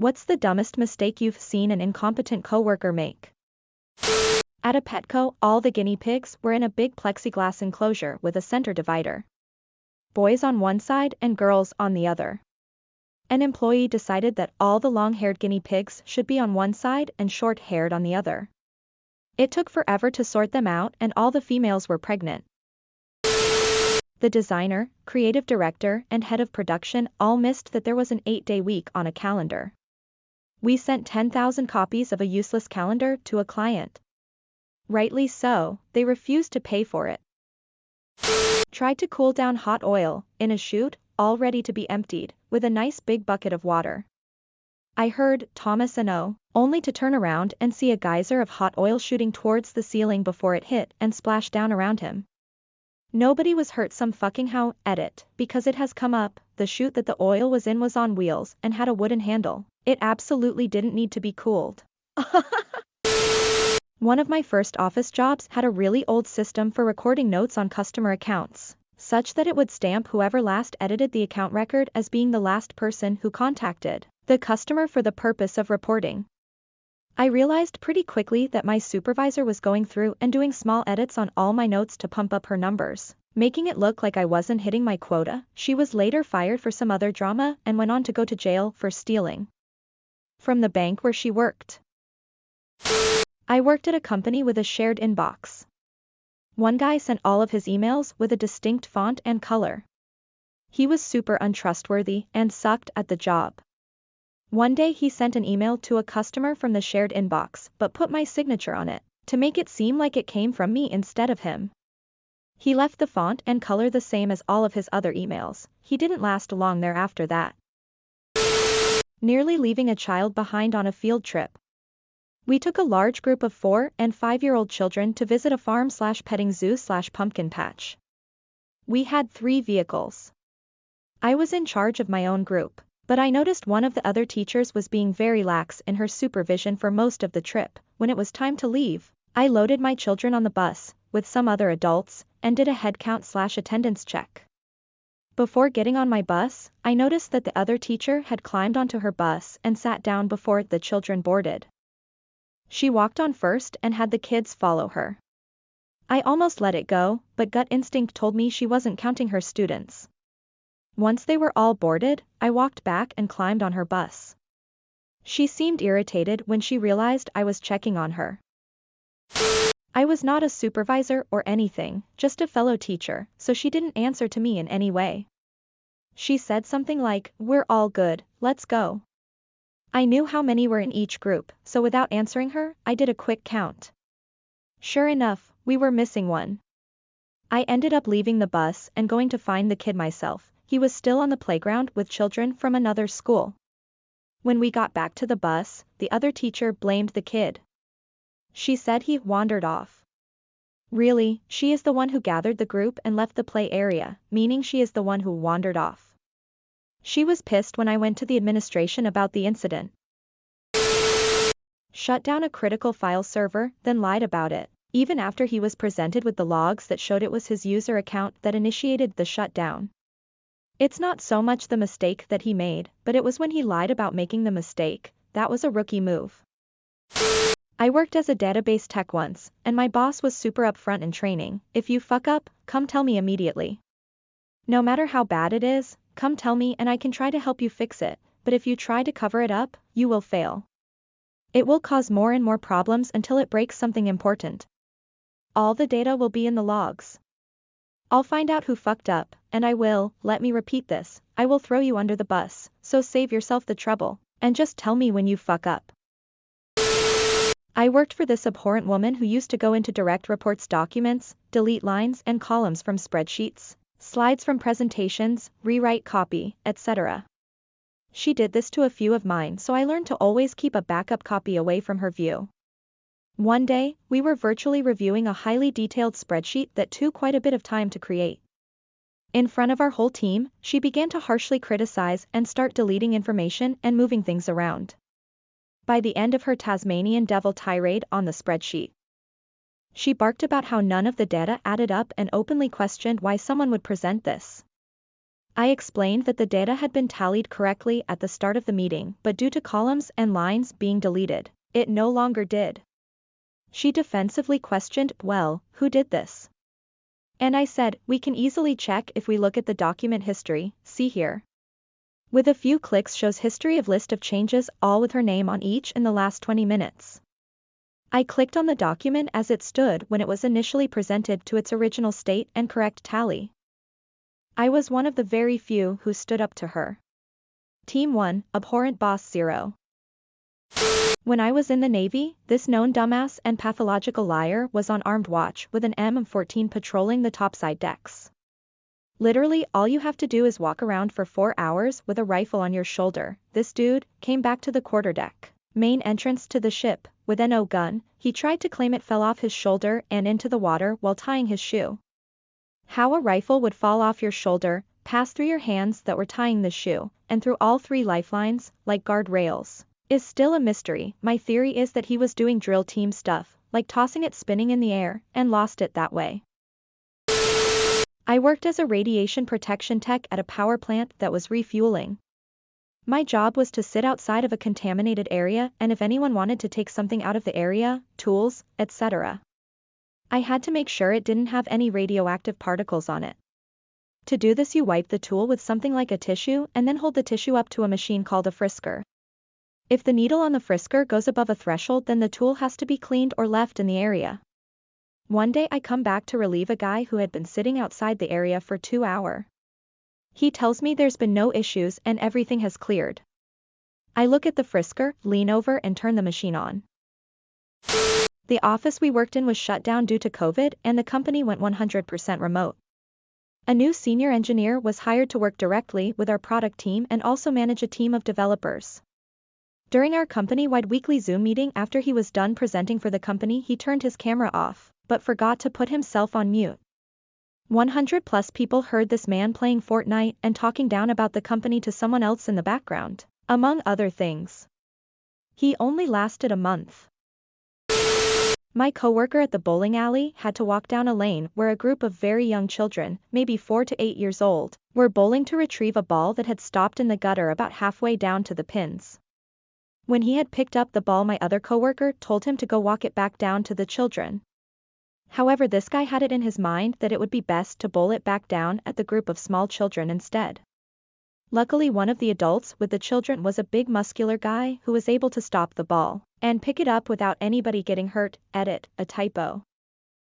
What's the dumbest mistake you've seen an incompetent coworker make? At a Petco, all the guinea pigs were in a big plexiglass enclosure with a center divider. Boys on one side and girls on the other. An employee decided that all the long-haired guinea pigs should be on one side and short-haired on the other. It took forever to sort them out and all the females were pregnant. The designer, creative director, and head of production all missed that there was an 8-day week on a calendar. We sent 10,000 copies of a useless calendar to a client. Rightly so, they refused to pay for it. Tried to cool down hot oil, in a chute, all ready to be emptied, with a nice big bucket of water. I heard, Thomas and O, only to turn around and see a geyser of hot oil shooting towards the ceiling before it hit and splashed down around him. Nobody was hurt some fucking how, edit, because it has come up, the chute that the oil was in was on wheels and had a wooden handle. It absolutely didn't need to be cooled. One of my first office jobs had a really old system for recording notes on customer accounts, such that it would stamp whoever last edited the account record as being the last person who contacted the customer for the purpose of reporting. I realized pretty quickly that my supervisor was going through and doing small edits on all my notes to pump up her numbers, making it look like I wasn't hitting my quota. She was later fired for some other drama and went on to go to jail for stealing from the bank where she worked. I worked at a company with a shared inbox. One guy sent all of his emails with a distinct font and color. He was super untrustworthy and sucked at the job. One day he sent an email to a customer from the shared inbox but put my signature on it, to make it seem like it came from me instead of him. He left the font and color the same as all of his other emails. He didn't last long there after that. Nearly leaving a child behind on a field trip. We took a large group of 4- and 5-year-old children to visit a farm/petting zoo/pumpkin patch. We had 3 vehicles. I was in charge of my own group, but I noticed one of the other teachers was being very lax in her supervision for most of the trip. When it was time to leave, I loaded my children on the bus, with some other adults, and did a head count/attendance check. Before getting on my bus, I noticed that the other teacher had climbed onto her bus and sat down before the children boarded. She walked on first and had the kids follow her. I almost let it go, but gut instinct told me she wasn't counting her students. Once they were all boarded, I walked back and climbed on her bus. She seemed irritated when she realized I was checking on her. I was not a supervisor or anything, just a fellow teacher, so she didn't answer to me in any way. She said something like, "We're all good, let's go." I knew how many were in each group, so without answering her, I did a quick count. Sure enough, we were missing one. I ended up leaving the bus and going to find the kid myself. He was still on the playground with children from another school. When we got back to the bus, the other teacher blamed the kid. She said he wandered off. Really, she is the one who gathered the group and left the play area, meaning she is the one who wandered off. She was pissed when I went to the administration about the incident. Shut down a critical file server, then lied about it, even after he was presented with the logs that showed it was his user account that initiated the shutdown. It's not so much the mistake that he made, but it was when he lied about making the mistake. That was a rookie move. I worked as a database tech once, and my boss was super upfront in training. If you fuck up, come tell me immediately. No matter how bad it is, come tell me and I can try to help you fix it, but if you try to cover it up, you will fail. It will cause more and more problems until it breaks something important. All the data will be in the logs. I'll find out who fucked up, and I will, let me repeat this, I will throw you under the bus, so save yourself the trouble, and just tell me when you fuck up. I worked for this abhorrent woman who used to go into direct reports documents, delete lines and columns from spreadsheets, slides from presentations, rewrite copy, etc. She did this to a few of mine, so I learned to always keep a backup copy away from her view. One day, we were virtually reviewing a highly detailed spreadsheet that took quite a bit of time to create. In front of our whole team, she began to harshly criticize and start deleting information and moving things around. By the end of her Tasmanian devil tirade on the spreadsheet, she barked about how none of the data added up and openly questioned why someone would present this. I explained that the data had been tallied correctly at the start of the meeting, but due to columns and lines being deleted, it no longer did. She defensively questioned, "Well, who did this?" And I said, "We can easily check if we look at the document history, see here." With a few clicks shows history of list of changes, all with her name on each in the last 20 minutes. I clicked on the document as it stood when it was initially presented to its original state and correct tally. I was one of the very few who stood up to her. Team 1, Abhorrent Boss 0. When I was in the Navy, this known dumbass and pathological liar was on armed watch with an M14 patrolling the topside decks. Literally all you have to do is walk around for 4 hours with a rifle on your shoulder. This dude came back to the quarterdeck, main entrance to the ship, with an Ogun. He tried to claim it fell off his shoulder and into the water while tying his shoe. How a rifle would fall off your shoulder, pass through your hands that were tying the shoe, and through all 3 lifelines, like guard rails, is still a mystery. My theory is that he was doing drill team stuff, like tossing it spinning in the air, and lost it that way. I worked as a radiation protection tech at a power plant that was refueling. My job was to sit outside of a contaminated area, and if anyone wanted to take something out of the area, tools, etc., I had to make sure it didn't have any radioactive particles on it. To do this, you wipe the tool with something like a tissue and then hold the tissue up to a machine called a frisker. If the needle on the frisker goes above a threshold, then the tool has to be cleaned or left in the area. One day I come back to relieve a guy who had been sitting outside the area for 2 hours. He tells me there's been no issues and everything has cleared. I look at the frisker, lean over and turn the machine on. The office we worked in was shut down due to COVID and the company went 100% remote. A new senior engineer was hired to work directly with our product team and also manage a team of developers. During our company-wide weekly Zoom meeting, after he was done presenting for the company, he turned his camera off, but forgot to put himself on mute. 100+ people heard this man playing Fortnite and talking down about the company to someone else in the background, among other things. He only lasted a month. My coworker at the bowling alley had to walk down a lane where a group of very young children, maybe 4 to 8 years old, were bowling to retrieve a ball that had stopped in the gutter about halfway down to the pins. When he had picked up the ball, my other coworker told him to go walk it back down to the children. However, this guy had it in his mind that it would be best to bowl it back down at the group of small children instead. Luckily, one of the adults with the children was a big muscular guy who was able to stop the ball and pick it up without anybody getting hurt. Edit, a typo.